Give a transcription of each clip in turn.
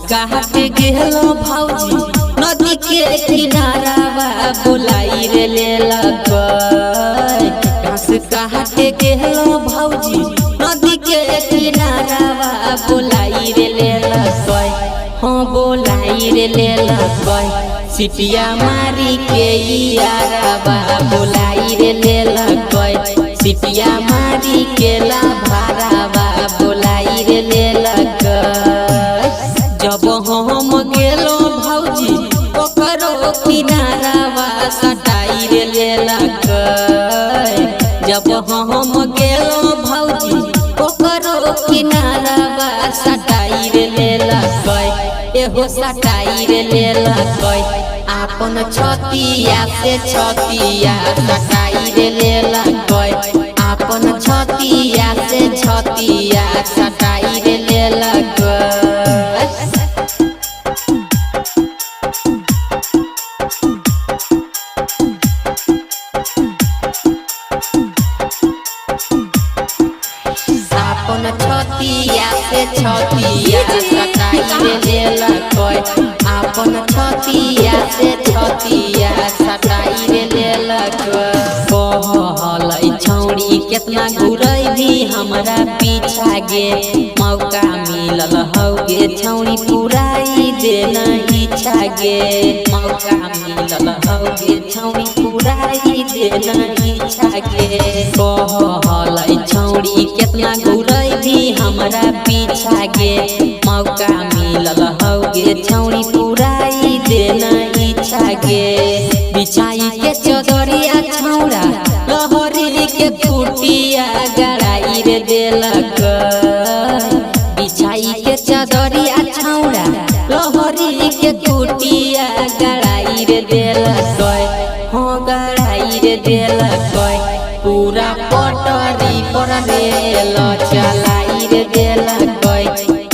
काट गेलो भौजी नदी के किनारावा बुलाई रे लेलक घास काट गेलो भौजी नदी के किनारावा बुलाई रे लेलक हाँ बुलाई रे लेलक सिटिया मारी के यारावा बुलाई रे लेलक सिटिया मारी के लाभारावा बुलाई रे लेलक जब हम गेलो भौजी ओकरो किनारावा सटाई रे लेलक जब हम गेलो भौजी ओकरो किनारावा सटाई रे लेलक एहो सटाई रे लेलक आपन छतिया से छतिया सटाई रे लेलक आपन छतिया से छतिया सटाई रे लेलक आपन छतिया से छतिया सटाई रे लेलक आपन छतिया से छतिया सटाई रे लेलक कहलै छौड़ी केतना घुरै भी हमरा पीछा गे मौका मिलल हौगे छौड़ी पुराई देना इच्छा गे मौका मिलल हौगे छौड़ी पुराई देना इच्छा गे कहलै छौड़ी केतना घुरै भी हमरा पीछा गे मौका मिलल हौगे छौड़ी पुराई देना इच्छा गे बिछाई के चदरिया छौड़ा लहरी के कुटिया गड़ाई रे देलक बिछाई के चदरिया छौड़ा लहरी के कुटिया गड़ाई रे देलक हाँ गड़ाई रे देलक पूरा पटरी पर रेल चलाई रे देलक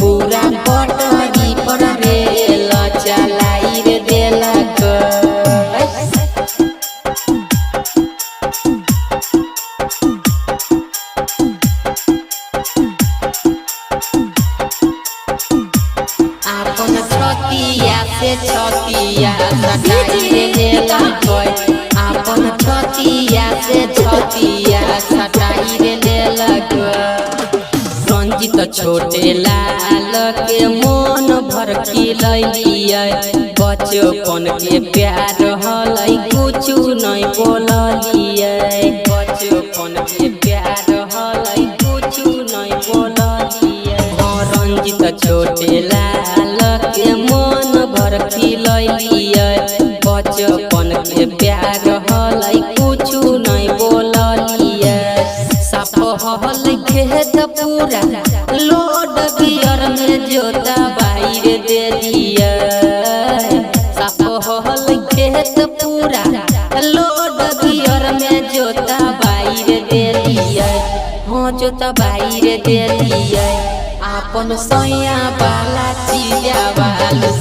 पूरा पटरी पर रेल चलाई रे देलक आपन छतिया से छतिया सटाई रे लेलक आपन छतिया से छतिया सटाई रे लेलक रंजित छोटे लाल के मन भर खिलैलियै बचपन के प्यार हलै कुछु नहीं बोललियै बचपन के प्यार हलै कुछु नहीं बोललियै रंजित छोटे लाल के मन भर खिलैलियै बचपन के प्यार हलै कुछु नहीं बोललियै साफ हलै खेत पूरा लोड गियर में जोता बाहर दे दिया साफ हलै खेत पूरा लोड गियर में जोता बाहर दे दिया हाँ जोता बाहर दे दिया आपन सैया वाला चिया वालू